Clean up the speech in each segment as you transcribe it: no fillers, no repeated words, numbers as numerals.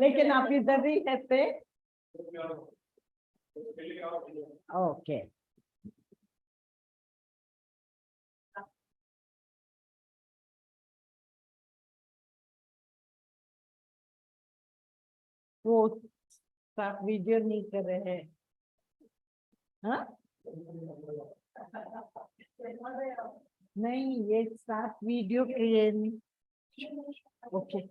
लेकिन आप इधर ही रहते। ओके, वो वीडियो नहीं कर रहे हैं। हाँ नहीं, ये स्टार्ट वीडियो के। Okay.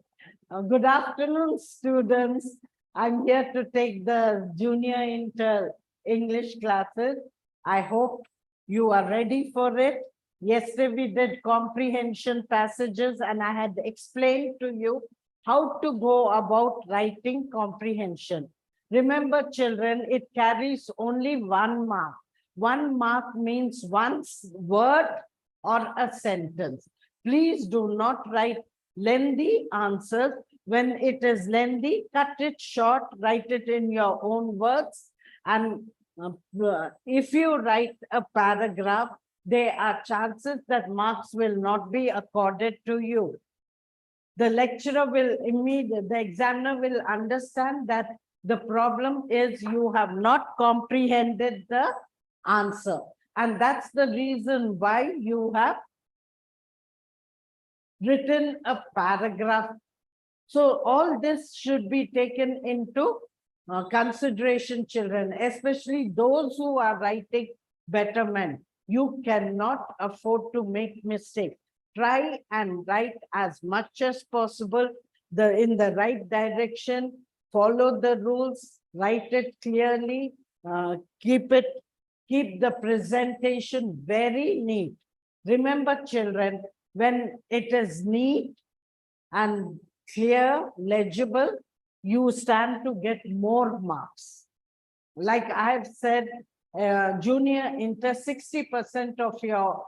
Good afternoon, students. I'm here to take the junior inter English classes. I hope you are ready for it. Yesterday we did comprehension passages and I had explained to you how to go about writing comprehension. Remember, children, it carries only 1 mark. 1 mark means one word or a sentence. Please do not write lengthy answers. When it is lengthy, cut it short, write it in your own words. And if you write a paragraph, there are chances that marks will not be accorded to you. The lecturer will the examiner will understand that the problem is you have not comprehended the answer. And that's the reason why you have written a paragraph. So all this should be taken into consideration, children, especially those who are writing betterment. You cannot afford to make mistakes. Try and write as much as possible in the right direction, follow the rules, write it clearly, keep the presentation very neat. Remember, children, when it is neat and clear, legible, you stand to get more marks. Like I have said, junior inter, 60% of your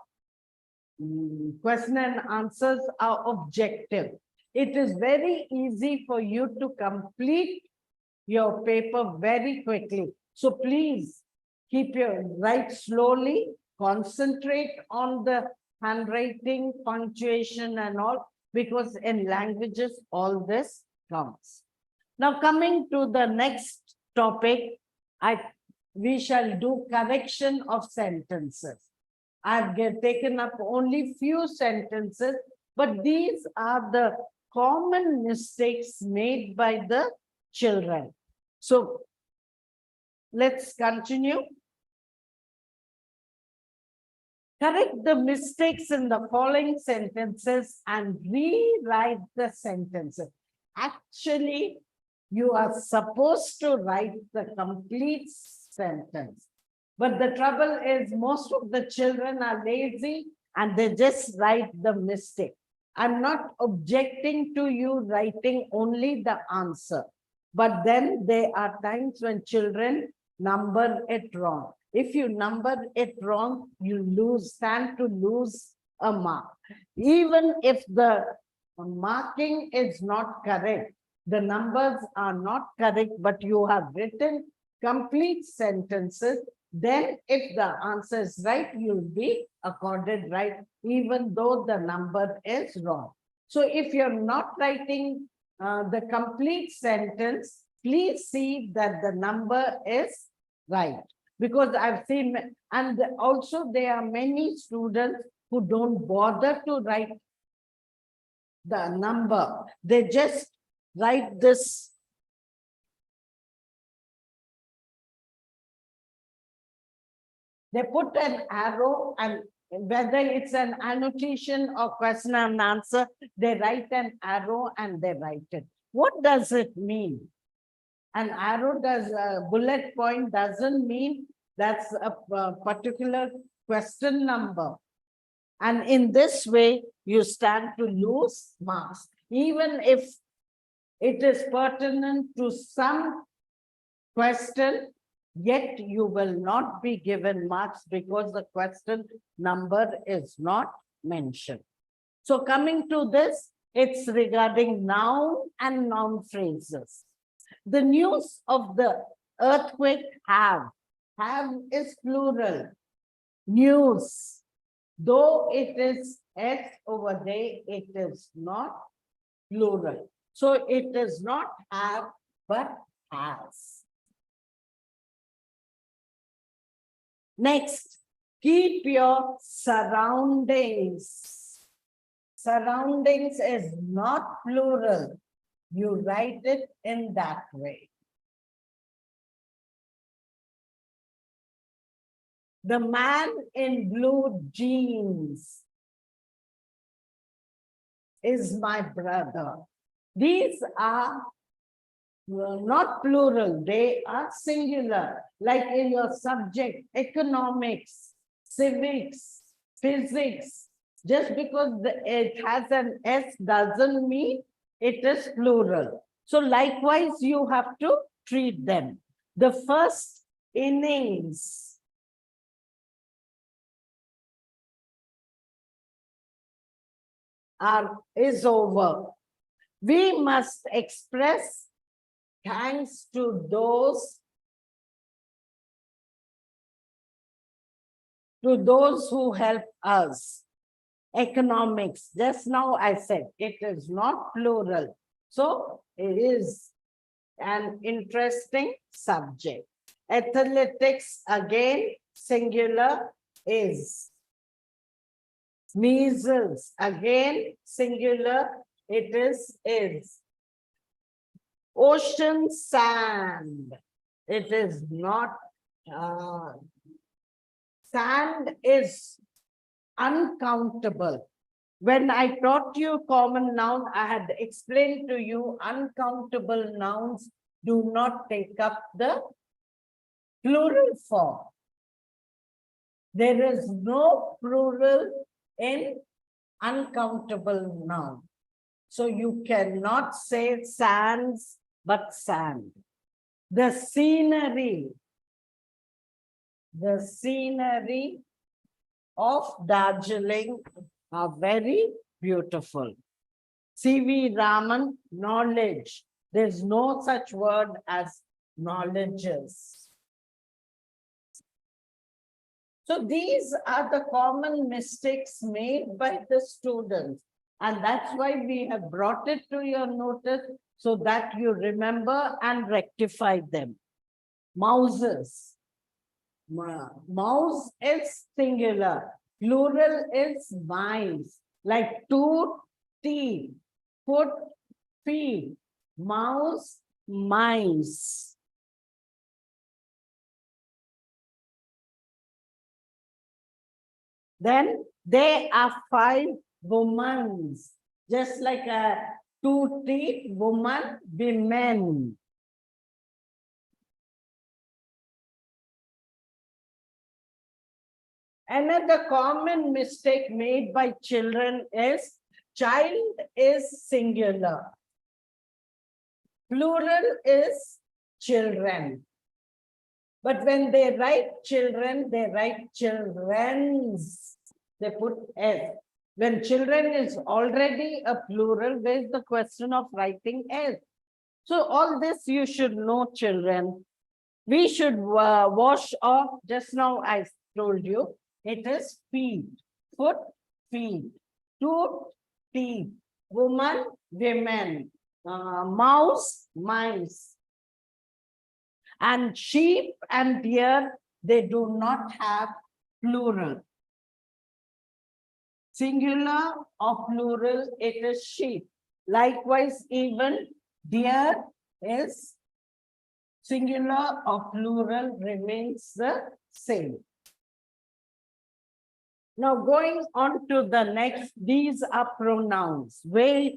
question and answers are objective. It is very easy for you to complete your paper very quickly. So please write slowly, concentrate on the handwriting, punctuation and all, because in languages, all this counts. Now coming to the next topic, we shall do correction of sentences. I've taken up only few sentences, but these are the common mistakes made by the children. So let's continue. Correct the mistakes in the following sentences and rewrite the sentences. Actually, you are supposed to write the complete sentence. But the trouble is most of the children are lazy and they just write the mistake. I'm not objecting to you writing only the answer. But then there are times when children number it wrong. If you number it wrong, you stand to lose a mark. Even if the marking is not correct, the numbers are not correct, but you have written complete sentences, then if the answer is right, you'll be accorded right, even though the number is wrong. So if you're not writing the complete sentence, please see that the number is right. Because I've seen, and also there are many students who don't bother to write the number. They just write this. They put an arrow, and whether it's an annotation or question and answer, they write an arrow and they write it. What does it mean? An arrow bullet point doesn't mean that's a particular question number. And in this way, you stand to lose marks. Even if it is pertinent to some question, yet you will not be given marks because the question number is not mentioned. So coming to this, it's regarding noun and noun phrases. The news of the earthquake have. Have is plural. News. Though it is S over there, it is not plural. So it does not have, but has. Next, keep your surroundings. Surroundings is not plural. You write it in that way. The man in blue jeans is my brother. These are not plural, they are singular, like in your subject, economics, civics, physics. Just because it has an S doesn't mean it is plural. So likewise, you have to treat them. The first innings is over. We must express thanks to those who help us. Economics, just now I said it is not plural. So it is an interesting subject. Athletics, again, singular is. Measles, again, singular, it is. Ocean sand, it is not. Sand is uncountable. When I taught you common noun, I had explained to you uncountable nouns do not take up the plural form. There is no plural in uncountable noun. So you cannot say sands, but sand. The scenery of Darjeeling are very beautiful. C.V. Raman, knowledge. There's no such word as knowledges. So these are the common mistakes made by the students. And that's why we have brought it to your notice so that you remember and rectify them. Mouses. Mouse is singular. Plural is mice. Like tooth, teeth, foot, feet. Mouse, mice. Then there are 5 women, just like a 2 teeth woman, women. Another common mistake made by children is child is singular. Plural is children. But when they write children, they write children's. They put S. When children is already a plural, where's the question of writing S? So all this you should know, children. We should wash off, just now I told you, it is feet, foot, feet, tooth, teeth, woman, women, mouse, mice. And sheep and deer, they do not have plural. Singular or plural, it is sheep. Likewise, even deer is singular or plural remains the same. Now going on to the next, these are pronouns where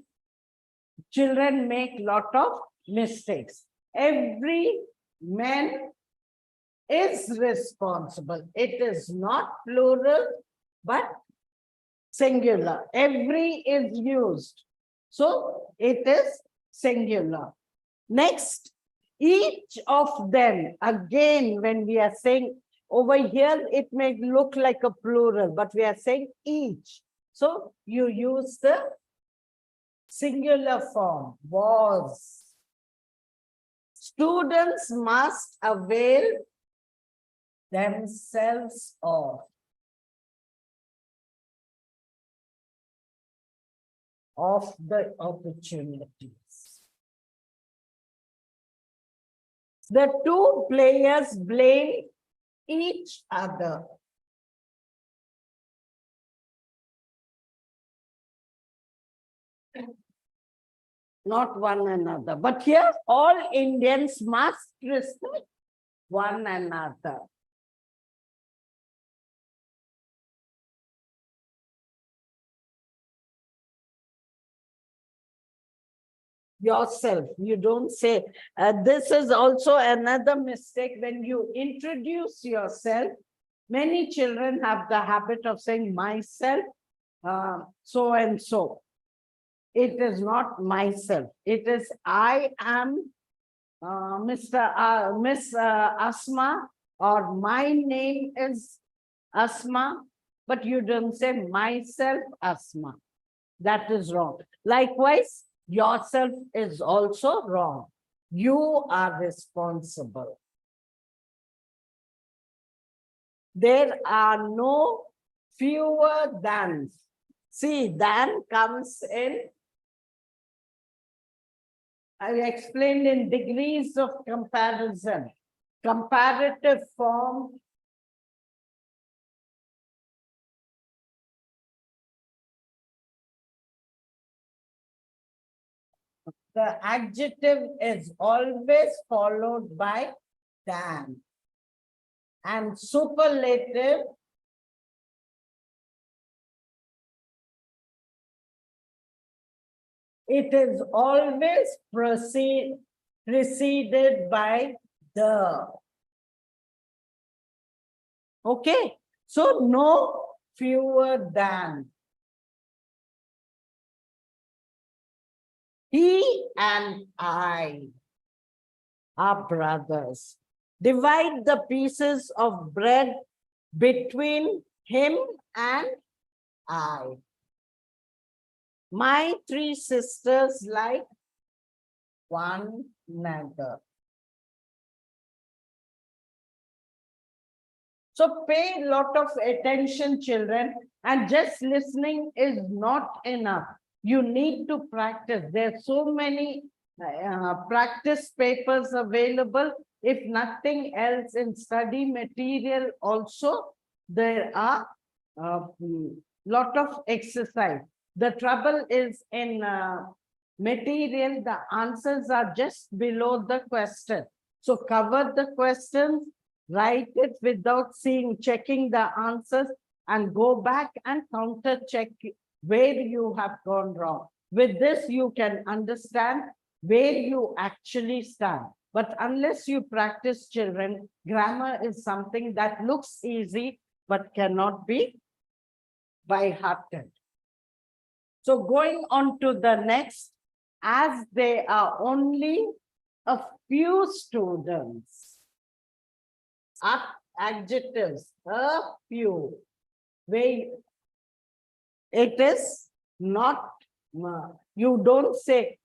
children make lot of mistakes. Every man is responsible. It is not plural, but singular. Every is used. So it is singular. Next, each of them, again, when we are saying over here, it may look like a plural, but we are saying each. So you use the singular form, was. students must avail themselves of the opportunities. The two players blame each other. Not one another. But here, all Indians must respect one another. Yourself, you don't say. This is also another mistake. When you introduce yourself, many children have the habit of saying myself, so and so. It is not myself. It is I am Miss Asma, or my name is Asma, but you don't say myself Asma. That is wrong. Likewise, yourself is also wrong. You are responsible. There are no fewer than. See, than comes in, I explained, in degrees of comparison. Comparative form. The adjective is always followed by than. And superlative it is always preceded by the. Okay, so no fewer than. He and I are brothers. Divide the pieces of bread between him and I. My three sisters like one another. So pay a lot of attention, children, and just listening is not enough. You need to practice. There are so many practice papers available. If nothing else, in study material also, there are lot of exercise. The trouble is in material, the answers are just below the question. So cover the questions, write it without checking the answers, and go back and counter check where you have gone wrong. With this, you can understand where you actually stand. But unless you practice, children, grammar is something that looks easy, but cannot be by hearted. So going on to the next, as there are only a few students, adjectives, a few, where it is not, you don't say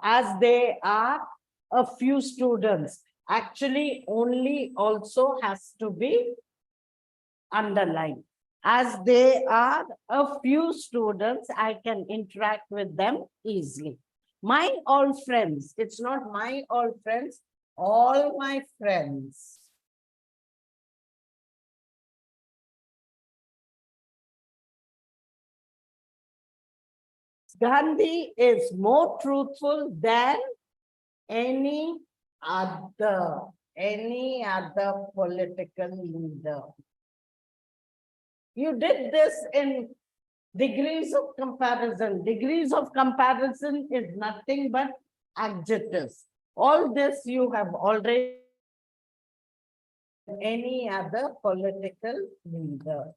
as there are a few students. Actually, only also has to be underlined. As they are a few students, I can interact with them easily. My all friends, it's not my all friends, all my friends. Gandhi is more truthful than any other political leader. You did this in degrees of comparison. Degrees of comparison is nothing but adjectives. All this you have already any other political leader.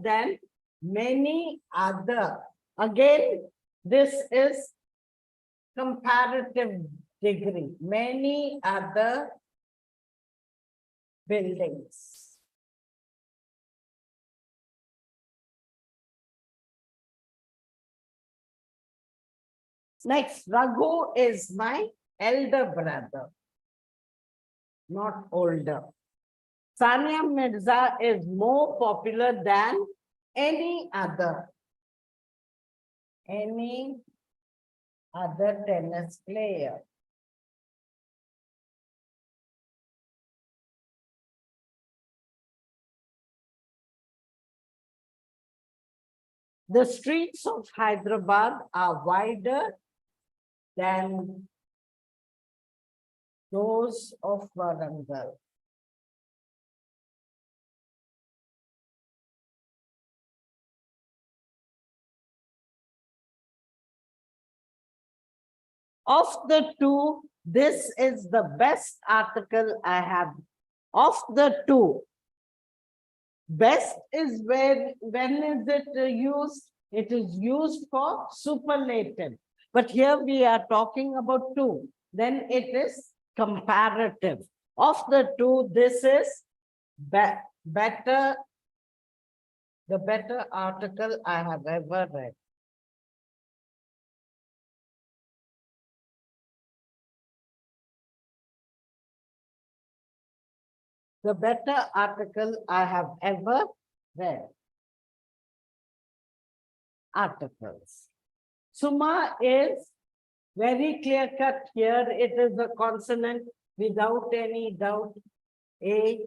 Than many other. Again, this is comparative degree. Many other buildings. Next, Raghu is my elder brother, not older. Sania Mirza is more popular than any other tennis player. The streets of Hyderabad are wider than those of Warangal. Of the two, this is the best article I have. Of the two, best is when is it used? It is used for superlative. But here we are talking about two. Then it is comparative. Of the two, this is better, the better article I have ever read. The better article I have ever read. Articles. Suma is very clear cut here. It is a consonant without any doubt. A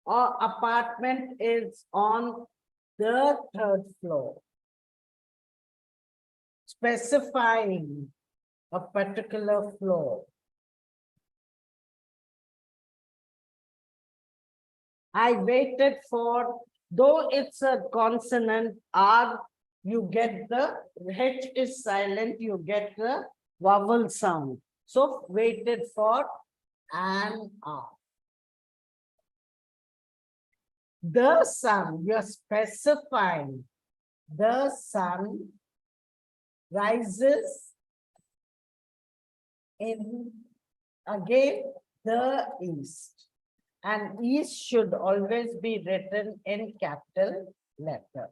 or apartment is on the third floor. Specifying a particular floor. I waited for, though it's a consonant, R, you get the, H is silent, you get the vowel sound. So waited for an R. The sun, you're specifying, the sun rises in, again, the east. And east should always be written in capital letter.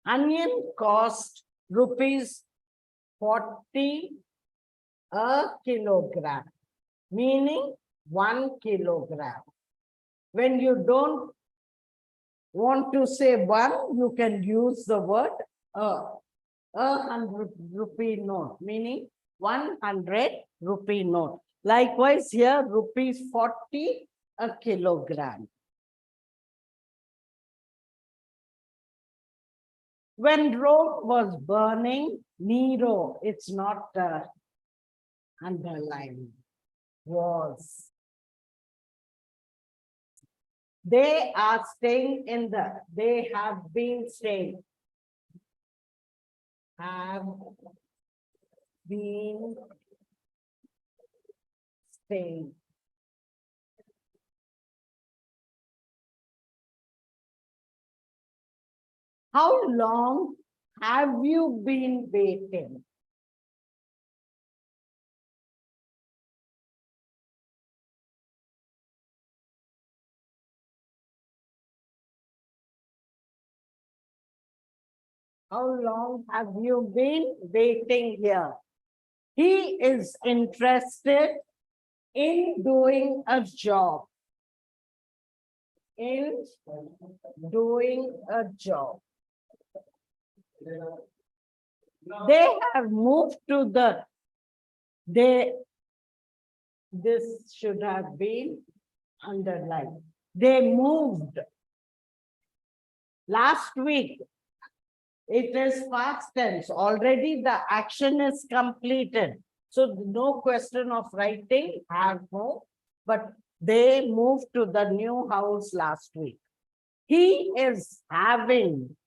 Onion cost rupees 40 a kilogram, meaning 1 kilogram. When you don't want to say one, you can use the word a 100 rupee note, meaning 100 rupee note. Likewise here, rupees 40 a kilogram. When Rome was burning, Nero, it's not underlined, was. They are staying in the, they have been staying. Have been staying. How long have you been waiting? How long have you been waiting here? He is interested in doing a job. In doing a job. They have moved to the, this should have been underlined. They moved. Last week, it is past tense. Already the action is completed. So no question of writing, have moved, but they moved to the new house last week. He is having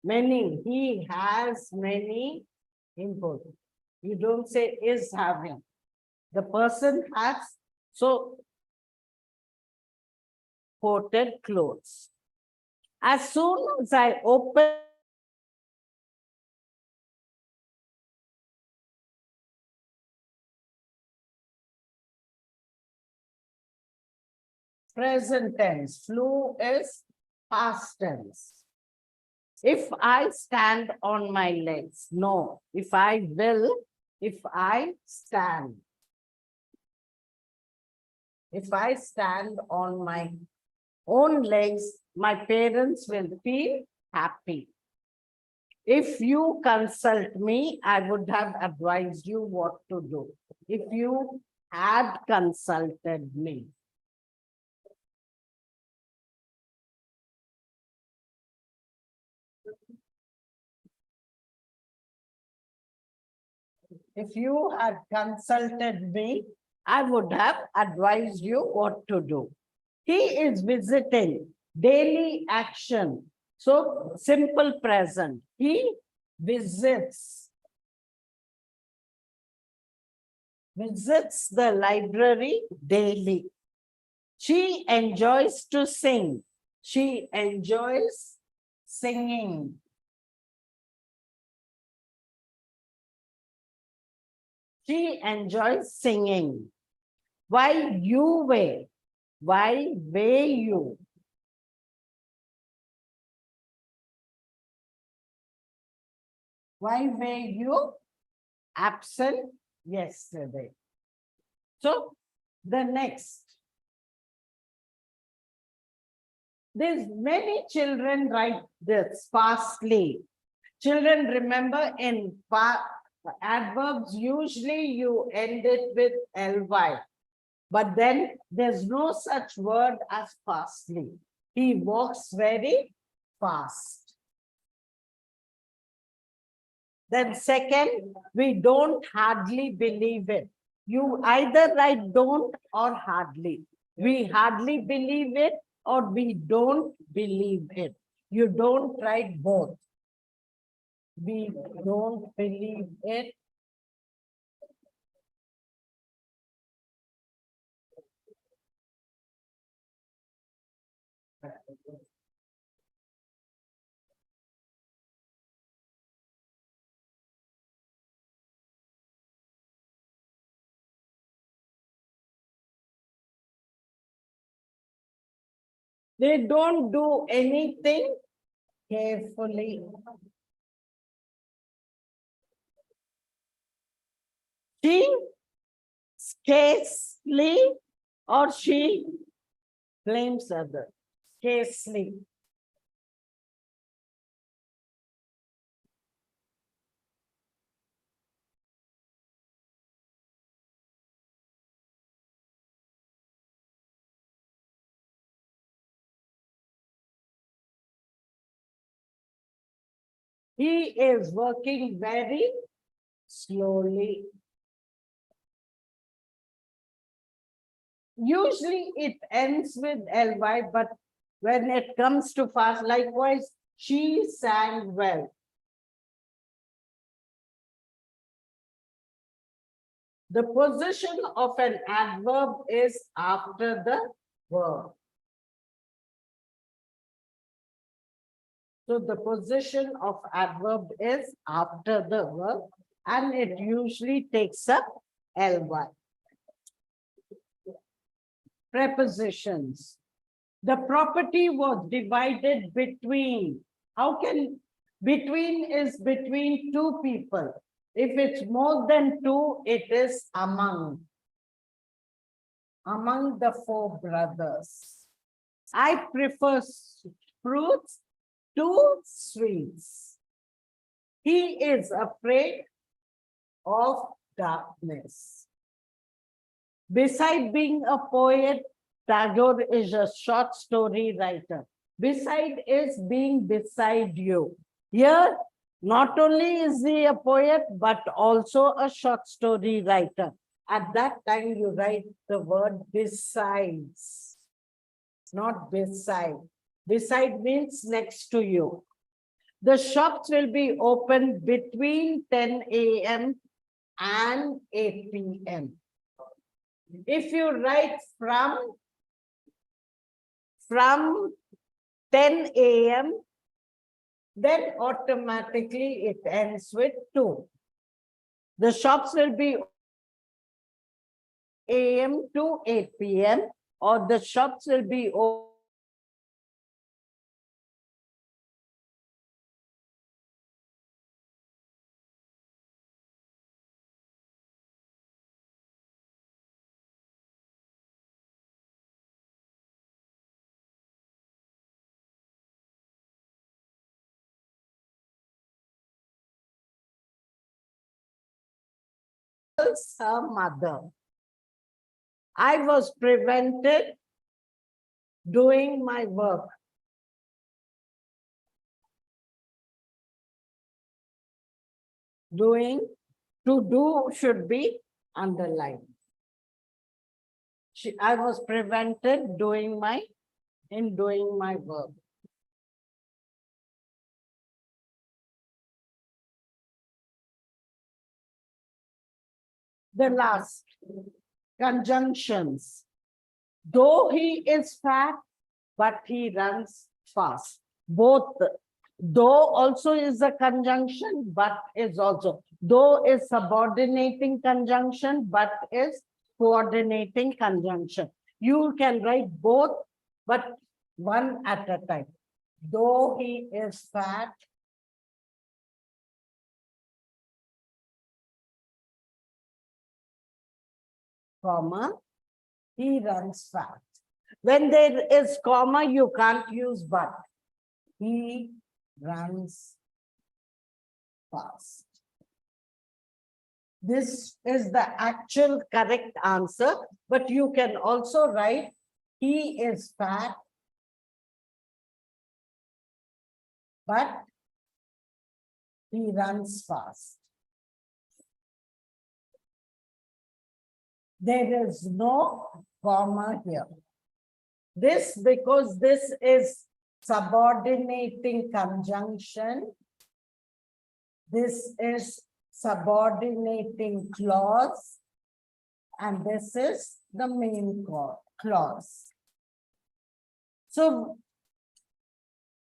many, he has many input. You don't say is having. The person has, so coated clothes. As soon as I open present tense, flew is past tense. If I stand on my legs, no. If I stand, if I stand on my own legs, my parents will feel happy. If you consult me, I would have advised you what to do. If you had consulted me. If you had consulted me, I would have advised you what to do. He is visiting, daily action. So simple present. He visits the library daily. She enjoys to sing. She enjoys singing. She enjoys singing. Why you weigh? Why weigh you? Why were you absent yesterday? So the next. There's many children write this fastly. Children, remember in adverbs, usually you end it with ly. But then there's no such word as fastly. He walks very fast. Then second, we don't hardly believe it. You either write don't or hardly. We hardly believe it or we don't believe it. You don't write both. We don't believe it. They don't do anything carefully. She scarcely or she blames others. Scarcely. He is working very slowly. Usually it ends with ly, but when it comes to fast, likewise, she sang well. The position of an adverb is after the verb. So the position of adverb is after the verb and it usually takes up ly. Prepositions. The property was divided between. How can between is between two people? If it's more than two, it is among. Among the four brothers. I prefer fruits to sweets. He is afraid of darkness. Beside being a poet, Tagore is a short story writer. Beside is being beside you. Here, not only is he a poet, but also a short story writer. At that time, you write the word besides, not beside. Beside means next to you. The shops will be open between 10 a.m. and 8 p.m. If you write from 10 a.m., then automatically it ends with 2. The shops will be a.m. to 8 p.m. or the shops will be her mother. I was prevented doing my work. To do should be underlined. I was prevented doing my work. The last, conjunctions. Though he is fat, but he runs fast. Both. Though also is a conjunction, but is also. Though is subordinating conjunction, but is coordinating conjunction. You can write both, but one at a time. Though he is fat, comma, he runs fast. When there is comma, you can't use but. He runs fast. This is the actual correct answer, but you can also write he is fat, but he runs fast. There is no comma here. This, because this is subordinating conjunction. This is subordinating clause. And this is the main clause. So,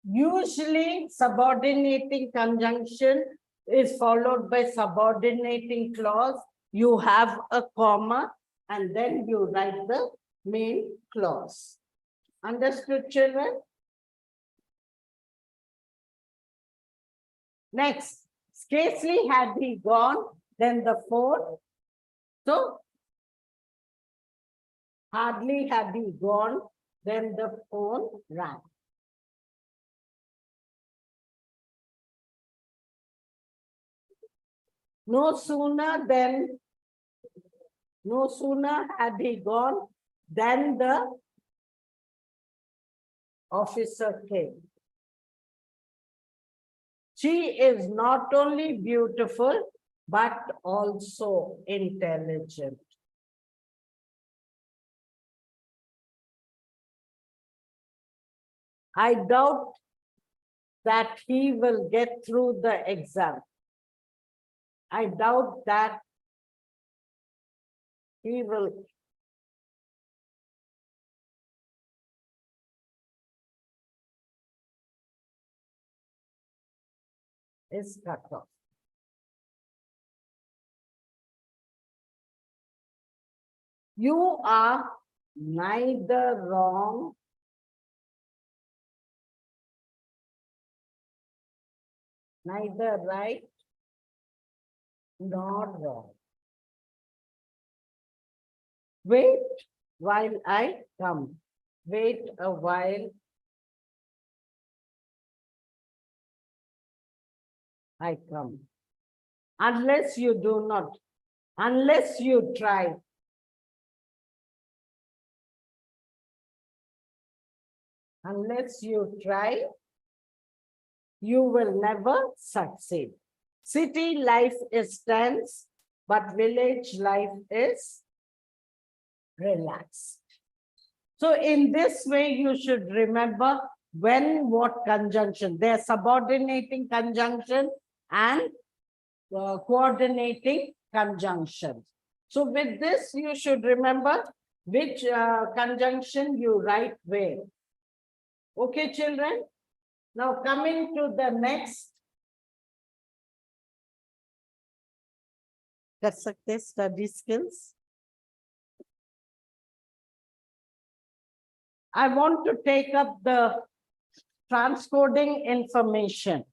usually subordinating conjunction is followed by subordinating clause. You have a comma and then you write the main clause. Understood, children? Next, scarcely had he gone, then the phone. So, hardly had he gone, then the phone rang. No sooner had he gone than the officer came. She is not only beautiful, but also intelligent. I doubt that he will get through the exam. I doubt that he will. Is cut off. You are neither wrong neither right nor wrong. Wait while I come. Wait a while I come. Unless you do not, unless you try. Unless you try, you will never succeed. City life is tense, but village life is relaxed. So in this way, you should remember when, what conjunction. They're subordinating conjunction and coordinating conjunction. So with this, you should remember which conjunction you write where. Okay, children? Now coming to the next. कर सकते study skills. I want to take up the transcoding information.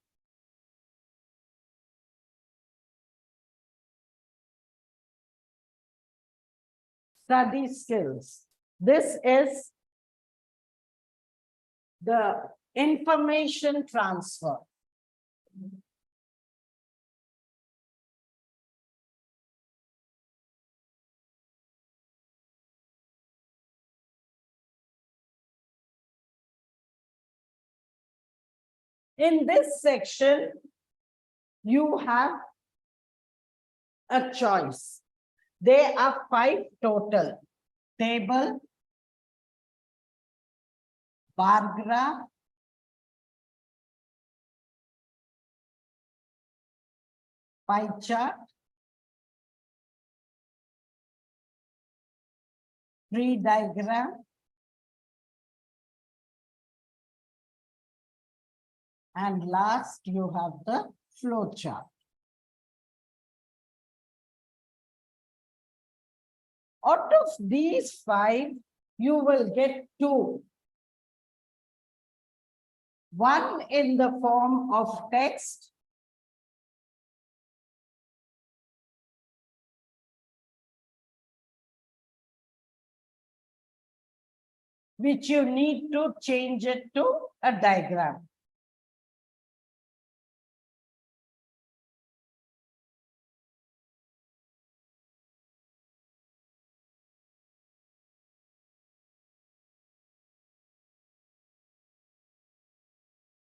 Study skills. This is the information transfer. In this section, you have a choice. There are 5 total. Table, bar graph, pie chart, tree diagram, and last you have the flow chart. Out of these 5, you will get 2. One in the form of text, which you need to change it to a diagram.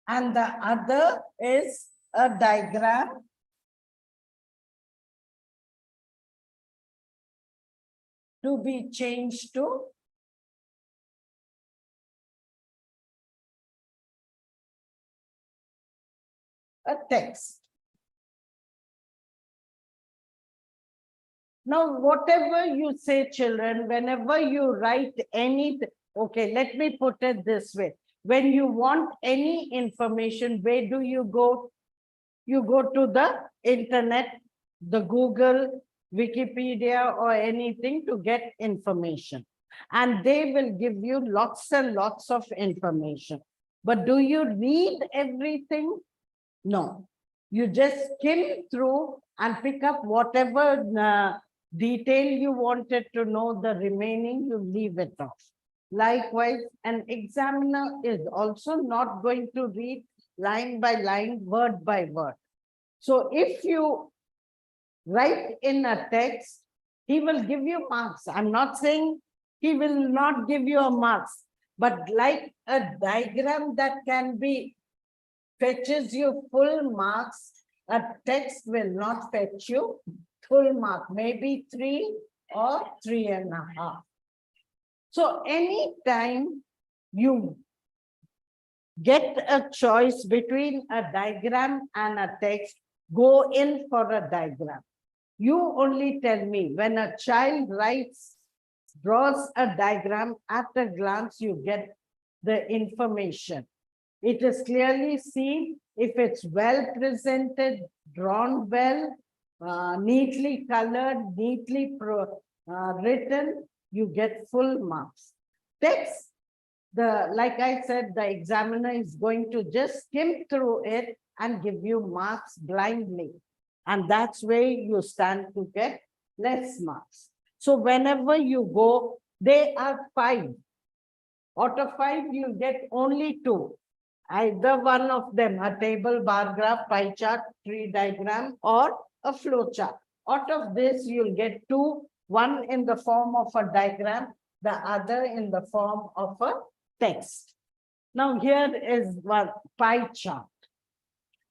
And the other is a diagram to be changed to a text. Now, whatever you say, children, whenever you write anything, okay, let me put it this way. When you want any information, where do you go? You go to the internet, the Google, Wikipedia, or anything to get information. And they will give you lots and lots of information. But do you read everything? No. You just skim through and pick up whatever detail you wanted to know, the remaining you leave it off. Likewise, an examiner is also not going to read line by line, word by word. So if you write in a text, he will give you marks. I'm not saying he will not give you a marks, but like a diagram that can be fetches you full marks, a text will not fetch you full mark, maybe 3 or 3.5. So anytime you get a choice between a diagram and a text, go in for a diagram. You only tell me when a child writes, draws a diagram, at a glance you get the information. It is clearly seen if it's well presented, drawn well, neatly colored, neatly written, you get full marks. Text, like I said, the examiner is going to just skim through it and give you marks blindly. And that's where you stand to get less marks. So whenever you go, there are 5. Out of 5, you get only 2. Either one of them, a table, bar graph, pie chart, tree diagram, or a flow chart. Out of this, you'll get 2, one in the form of a diagram, the other in the form of a text. Now here is one pie chart.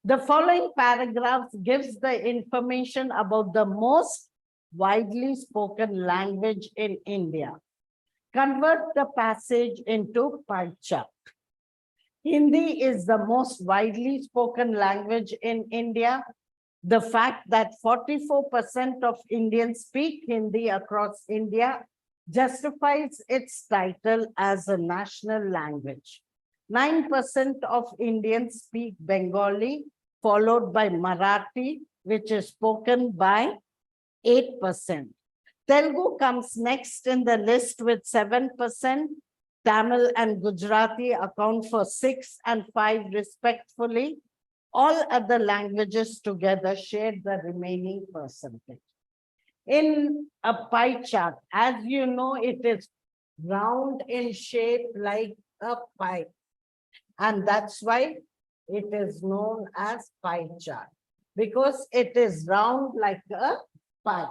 The following paragraphs gives the information about the most widely spoken language in India. Convert the passage into pie chart. Hindi is the most widely spoken language in India. The fact that 44% of Indians speak Hindi across India justifies its title as a national language. 9% of Indians speak Bengali, followed by Marathi, which is spoken by 8%. Telugu comes next in the list with 7%. Tamil and Gujarati account for 6 and 5 respectively. All other languages together share the remaining percentage. In a pie chart, as you know, it is round in shape like a pie. And that's why it is known as pie chart, because it is round like a pie.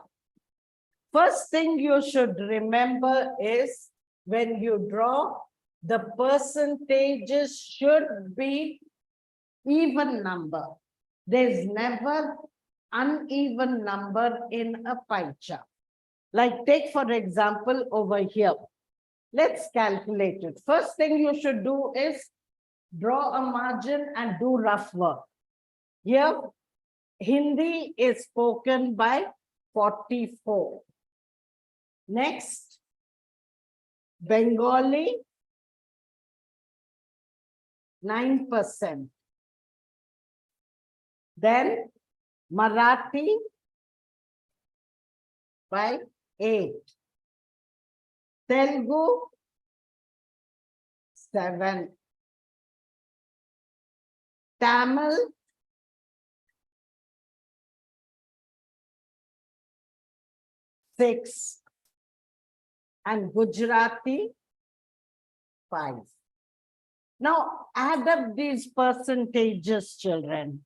First thing you should remember is when you draw, the percentages should be even number. There's never uneven number in a pie chart. Like take for example over here. Let's calculate it. First thing you should do is draw a margin and do rough work. Here, Hindi is spoken by 44. Next, Bengali, 9%. Then Marathi by 8. Telugu, 7. Tamil, 6. And Gujarati, 5. Now add up these percentages, children.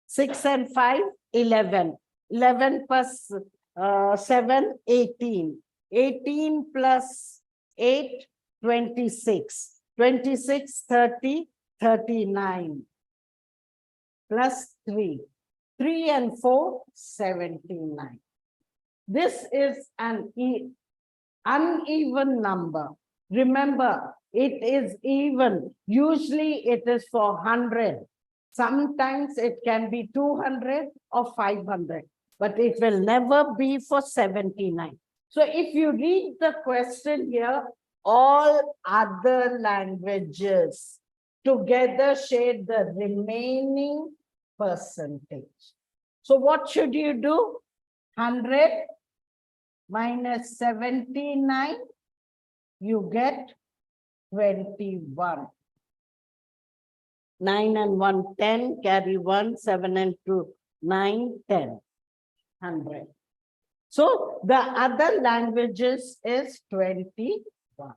6 and 5, 11. 11 plus 7, 18. 18 plus 8, 26. 26, 30, 39. Plus 3. 3 and 4, 79. This is an uneven number. Remember, it is even. Usually it is for 100. Sometimes it can be 200 or 500, but it will never be for 79. So if you read the question here, all other languages together share the remaining percentage. So what should you do? 100 minus 79, you get 21. 9 and 1, 10, carry 1, 7 and 2, 9, 10, 100. So the other languages is 21.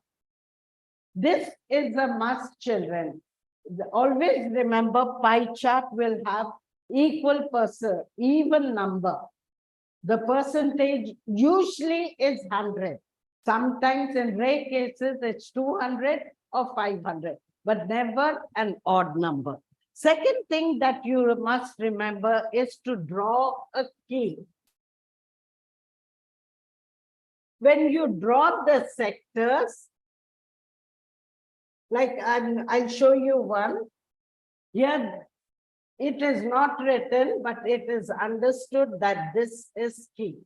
This is a must, children. Always remember, pie chart will have even number. The percentage usually is 100. Sometimes in rare cases, it's 200 or 500, but never an odd number. Second thing that you must remember is to draw a key. When you draw the sectors, like I'll show you one. Here, it is not written, but it is understood that this is key.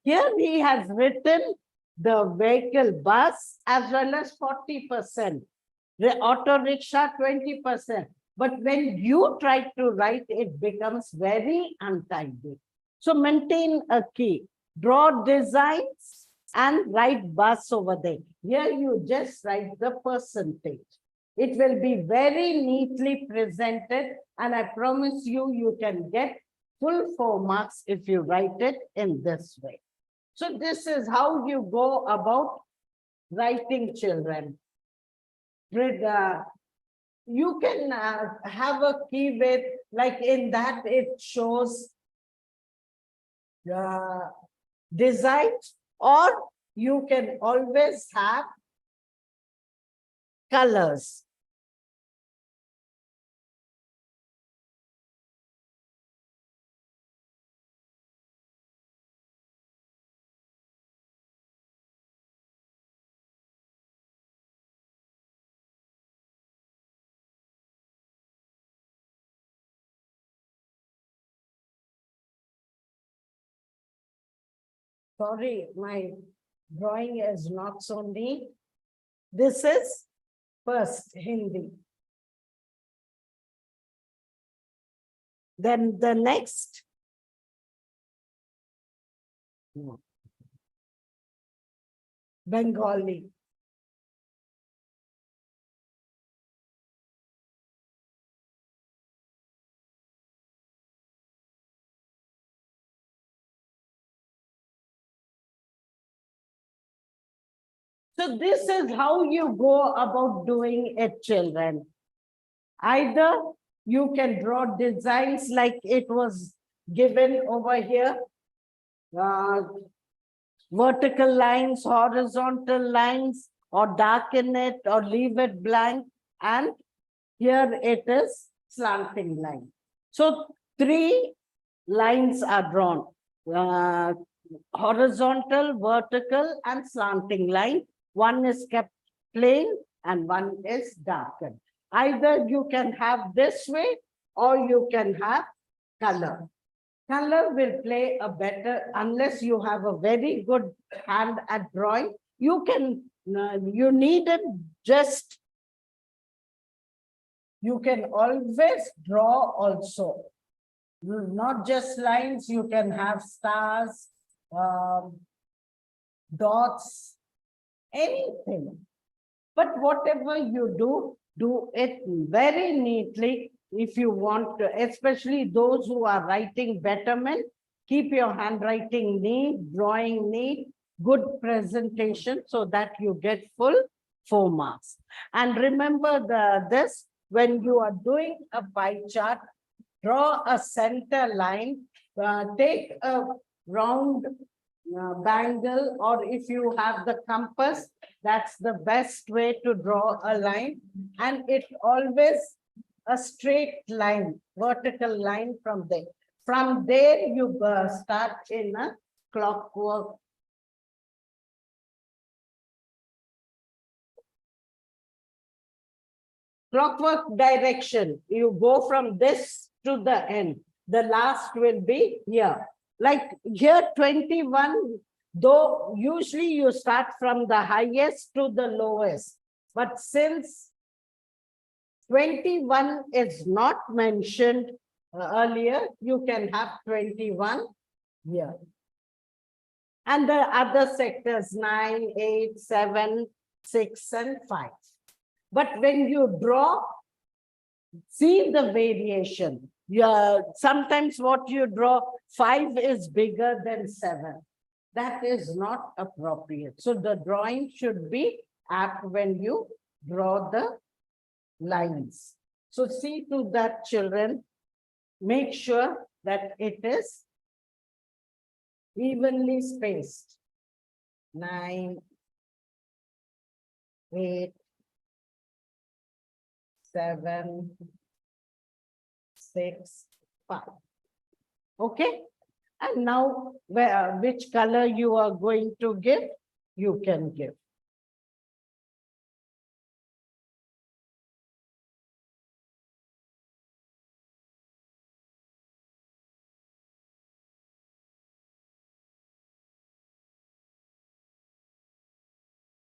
Here he has written the vehicle bus as well as 40%. The auto rickshaw 20%. But when you try to write, it becomes very untidy. So maintain a key. Draw designs and write bus over there. Here you just write the percentage. It will be very neatly presented, and I promise you, you can get full 4 marks if you write it in this way. So this is how you go about writing, children. You can have a key with, like in that it shows designs, or you can always have colors. Sorry, my drawing is not so neat. This is first Hindi. Then the next. Bengali. So this is how you go about doing it, children. Either you can draw designs like it was given over here, vertical lines, horizontal lines, or darken it or leave it blank, and Here it is slanting line. So 3 lines are drawn. Horizontal, vertical, and slanting line. One is kept plain and one is darkened. Either you can have this way or you can have color. Color will play a better, unless you have a very good hand at drawing. You can, you need it just, you can always draw also. Not just lines, you can have stars, dots, anything. But whatever you do it very neatly. If you want to, especially those who are writing betterment, keep your handwriting neat, drawing neat, good presentation so that you get full 4 marks. And remember this, when you are doing a pie chart, draw a center line, take a round bangle, or if you have the compass, that's the best way to draw a line. And it's always a straight line, vertical line from there. From there, you start in a clockwork. Clockwork direction. You go from this to the end. The last will be here. Like here, 21, though usually you start from the highest to the lowest. But since 21 is not mentioned earlier, you can have 21 here. And the other sectors, 9, 8, 7, 6, and 5. But when you draw, see the variation. Sometimes what you draw, 5 is bigger than 7. That is not appropriate. So the drawing should be apt when you draw the lines. So see to that, children. Make sure that it is evenly spaced. 9, 8, 7, 6, 5. Okay. And now, which color you are going to give, you can give.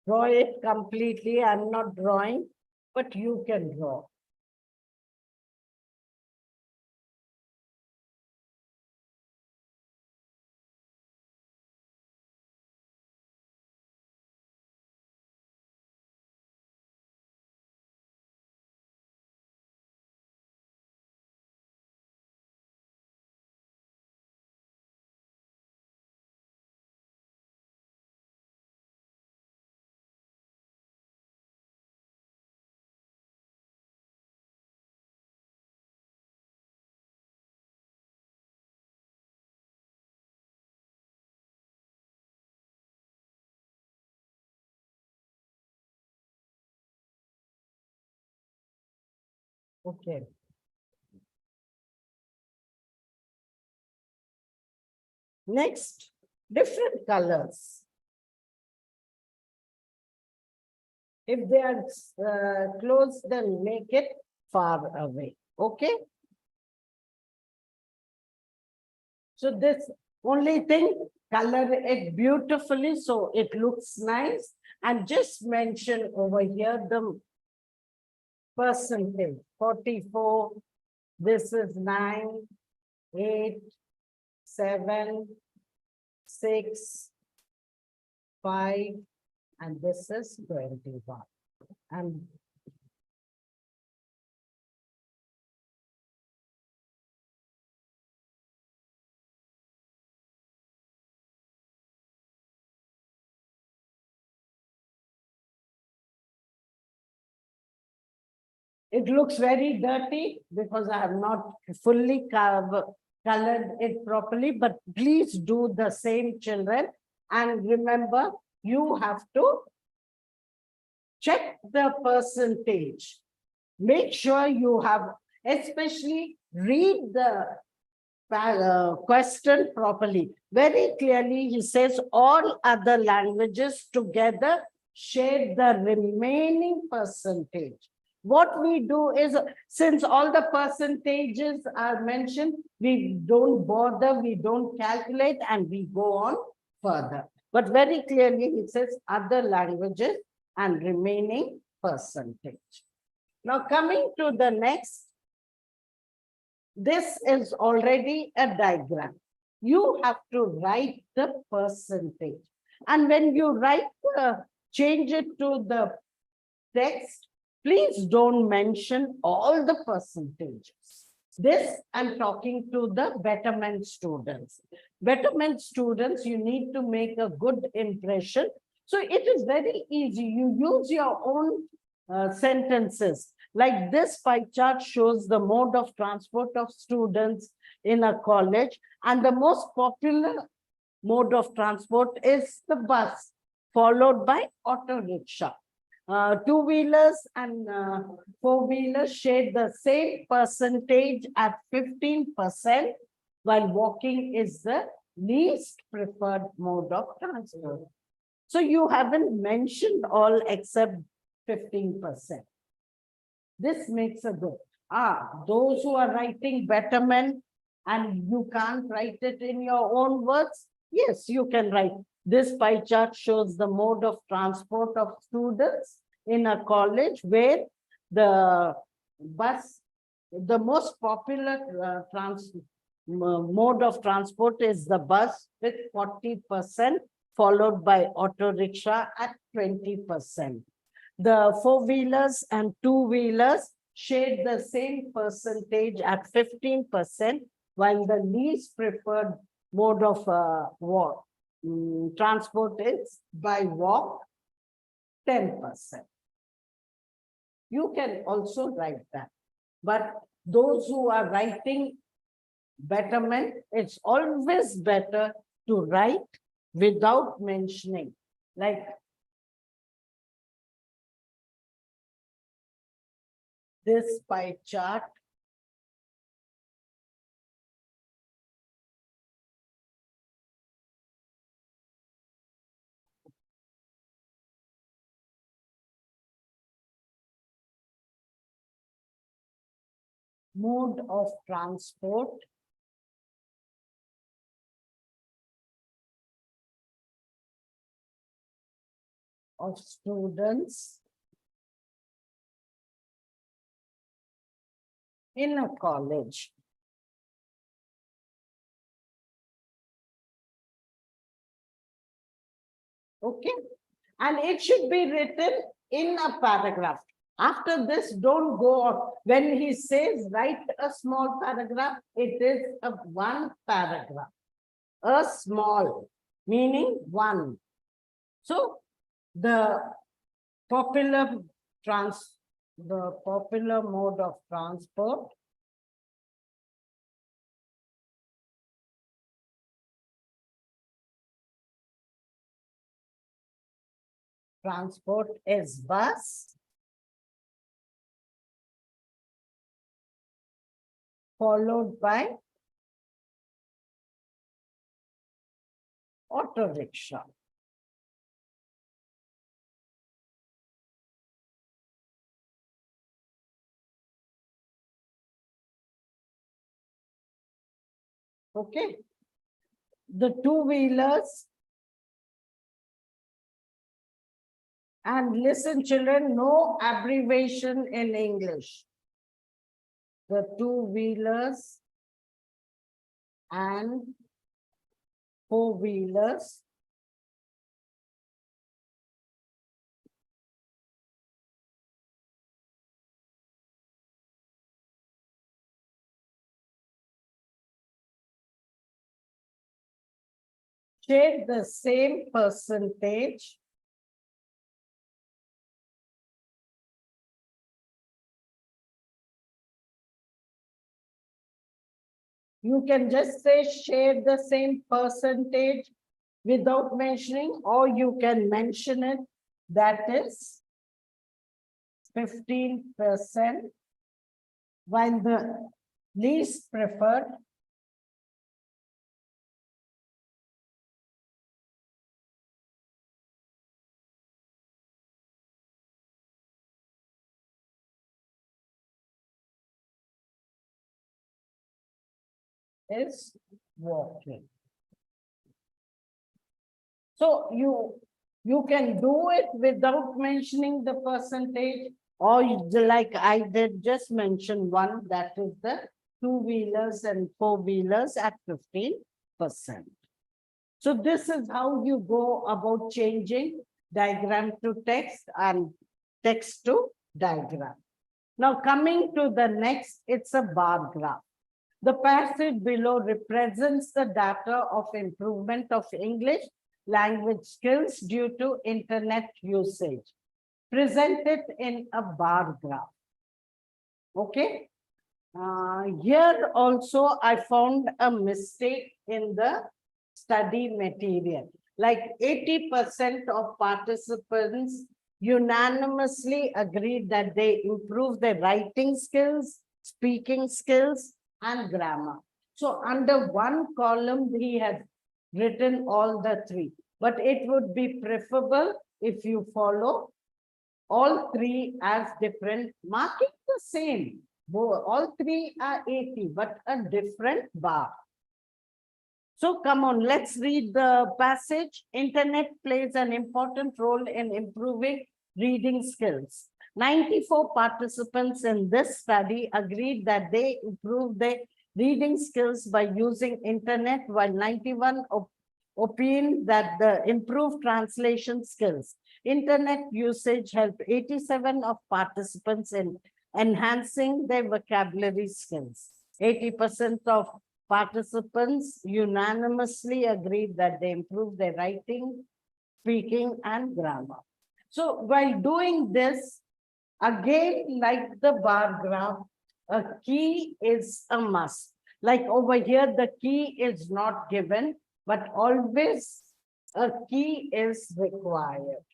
Draw it completely. I'm not drawing, but you can draw. Okay. Next, different colors. If they are close, then make it far away. Okay. So this only thing, color it beautifully so it looks nice. And just mention over here the percentage. 44. This is 9, 8, 7, 6, 5, and this is 21. And it looks very dirty because I have not fully colored it properly, but please do the same, children. And remember, you have to check the percentage. make sure you have, especially read the question properly. Very clearly, he says all other languages together share the remaining percentage. What we do is, since all the percentages are mentioned, we don't bother, we don't calculate, and we go on further. But very clearly, it says other languages and remaining percentage. Now, coming to the next, this is already a diagram. You have to write the percentage. And when you write, change it to the text, please don't mention all the percentages. This I'm talking to the betterment students. Betterment students, you need to make a good impression. So it is very easy. You use your own sentences. Like this pie chart shows the mode of transport of students in a college, and the most popular mode of transport is the bus, followed by auto rickshaw. Two-wheelers and four-wheelers share the same percentage at 15%, while walking is the least preferred mode of transport. So you haven't mentioned all except 15%. This makes a good. Those who are writing betterment and you can't write it in your own words, yes, you can write. This pie chart shows the mode of transport of students in a college where the bus, the most popular mode of transport is the bus with 40%, followed by auto rickshaw at 20%. The four-wheelers and two-wheelers share the same percentage at 15%, while the least preferred mode of transport is by walk, 10%. You can also write that. But those who are writing betterment, it's always better to write without mentioning. Like this pie chart. Mode of transport of students in a college. Okay, and it should be written in a paragraph. After this, don't go on. When he says write a small paragraph, it is a one paragraph. A small, meaning one. So the popular mode of transport is bus, followed by auto rickshaw. Okay. The two-wheelers, and listen children, no abbreviation in English. The two-wheelers and four-wheelers share the same percentage you can just say share the same percentage without mentioning, or you can mention it. That is 15%, while the least preferred is walking. So you can do it without mentioning the percentage, or like I did just mention one, that is the two-wheelers and four-wheelers at 15%. So this is how you go about changing diagram to text and text to diagram. Now coming to the next, it's a bar graph. The passage below represents the data of improvement of English language skills due to internet usage, presented in a bar graph. Okay. Here also I found a mistake in the study material. Like 80% of participants unanimously agreed that they improve their writing skills, speaking skills, and grammar. So under one column, he has written all the three, but it would be preferable if you follow all three as different, marking the same. All three are 80, but a different bar. So come on, let's read the passage. Internet plays an important role in improving reading skills. 94 participants in this study agreed that they improved their reading skills by using internet, while 91 opined that the improved translation skills. Internet usage helped 87 of participants in enhancing their vocabulary skills. 80% of participants unanimously agreed that they improved their writing, speaking, and grammar. So while doing this, again, like the bar graph, a key is a must. Like over here, the key is not given, but always a key is required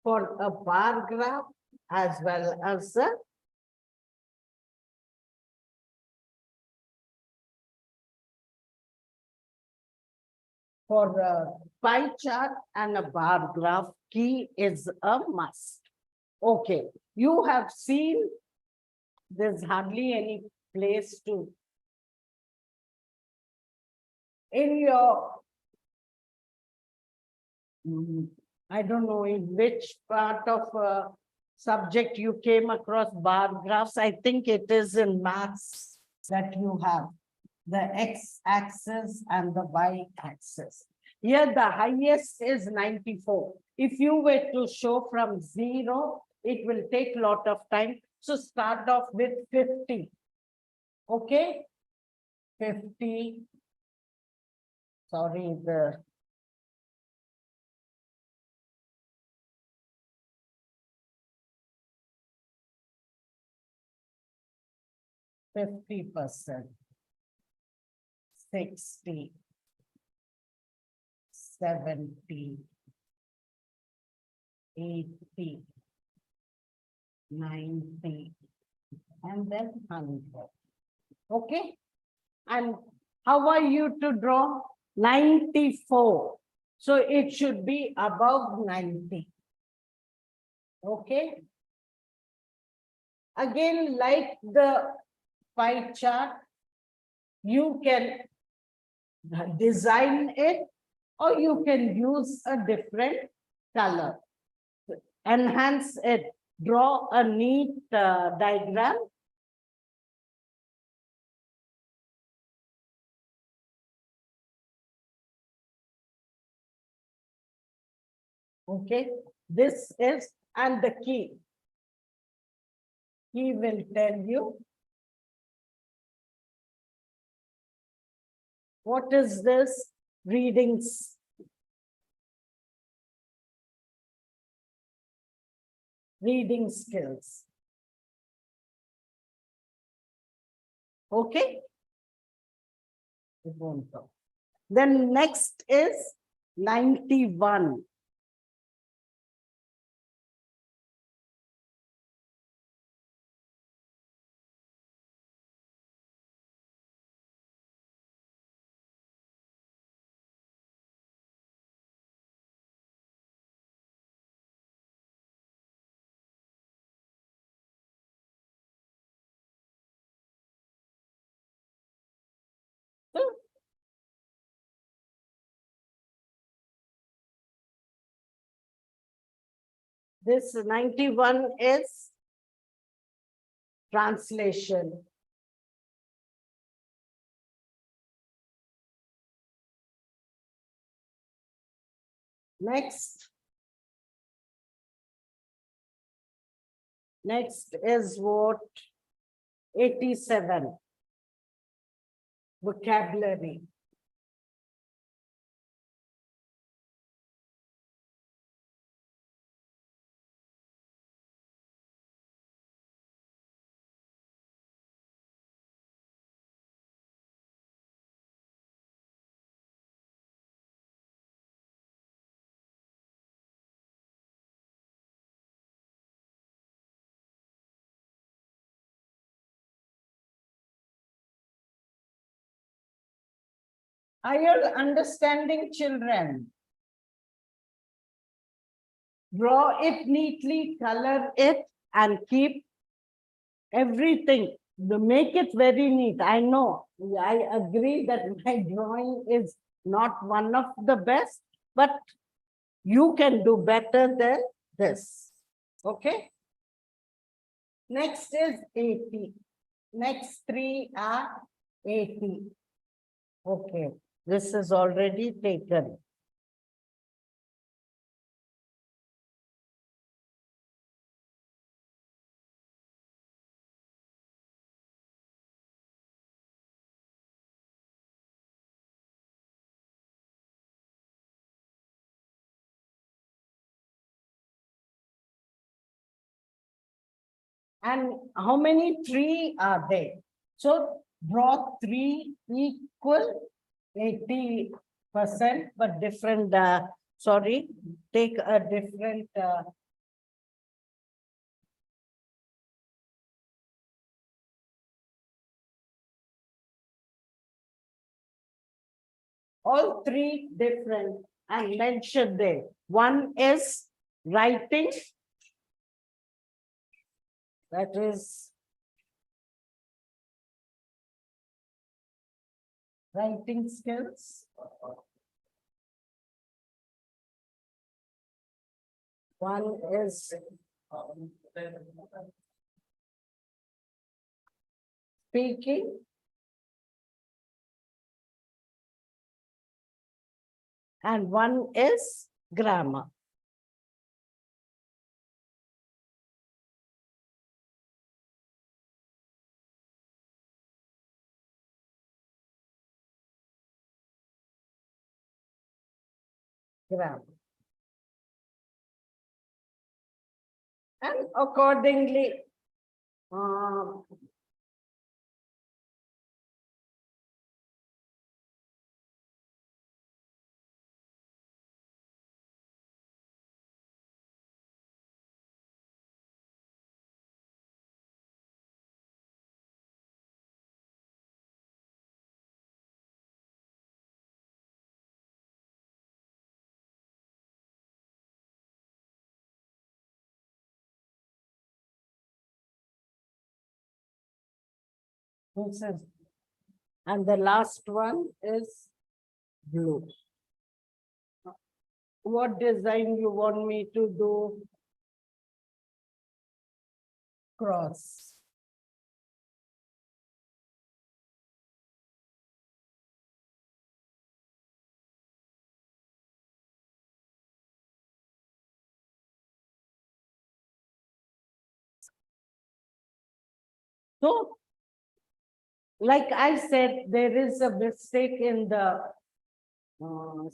for a bar graph as well as a for a pie chart and a bar graph, key is a must. Okay, you have seen there's hardly any place to, in your, I don't know in which part of subject you came across bar graphs. I think it is in maths that you have the x-axis and the y-axis. Here the highest is 94. If you were to show from 0, it will take a lot of time. So start off with 50. Okay? 50. Sorry, the 50%. 60, 70, 80, 90, and then 100. Okay? And how are you to draw? 94. So it should be above 90. Okay? Again, like the pie chart, you can design it or you can use a different color. Enhance it. Draw a neat diagram. Okay, this is, and the key. He will tell you what is this readings. Reading skills. Okay. It won't go. Then next is 91. This 91 is translation. Next. Next is what? 87. Vocabulary. Are you understanding, children? Draw it neatly, color it, and keep everything. Make it very neat. I know, I agree that my drawing is not one of the best, but you can do better than this. Okay? Next is 80. Next three are 80. Okay, this is already taken. And how many three are there? So draw three equal 80%, but different, sorry, take a different, all three different and mention there. One is writing, that is writing skills. One is speaking. And one is grammar. Grammar. And accordingly, this is, and the last one is blue. What design you want me to do? Cross. So, like I said, there is a mistake in the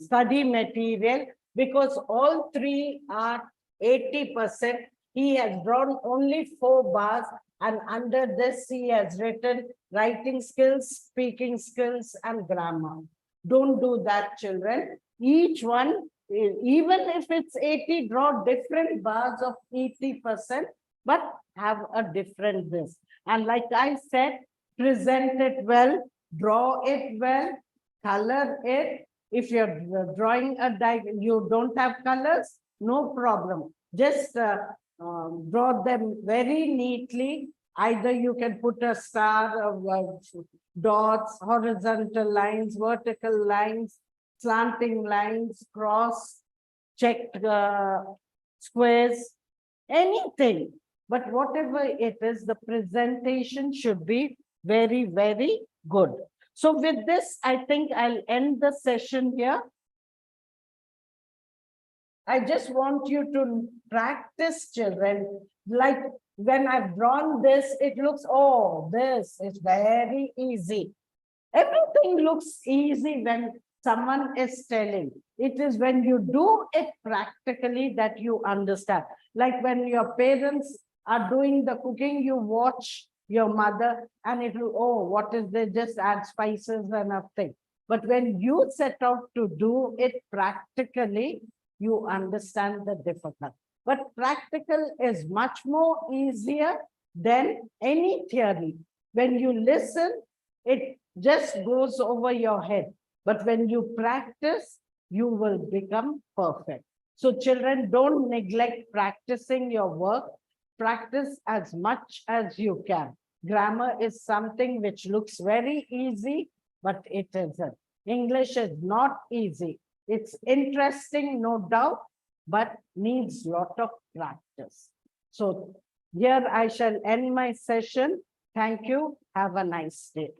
study material because all three are 80%. He has drawn only 4 bars, and under this he has written writing skills, speaking skills, and grammar. Don't do that, children. Each one, even if it's 80, draw different bars of 80%, but have a different this. And like I said, present it well, draw it well, color it. If you're drawing a diagram, you don't have colors, no problem. Just draw them very neatly. Either you can put a star of dots, horizontal lines, vertical lines, slanting lines, cross, checked squares, anything. But whatever it is, the presentation should be very, very good. So with this, I think I'll end the session here. I just want you to practice, children. Like when I've drawn this, it looks, oh, this is very easy. Everything looks easy when someone is telling. It is when you do it practically that you understand. Like when your parents are doing the cooking, you watch your mother and it will, oh, what is this? Just add spices and nothing. But when you set out to do it practically, you understand the difficulty. But practical is much more easier than any theory. When you listen, it just goes over your head. But when you practice, you will become perfect. So children, don't neglect practicing your work. Practice as much as you can. Grammar is something which looks very easy, but it isn't. English is not easy. It's interesting, no doubt, but needs lot of practice. So here I shall end my session. Thank you. Have a nice day.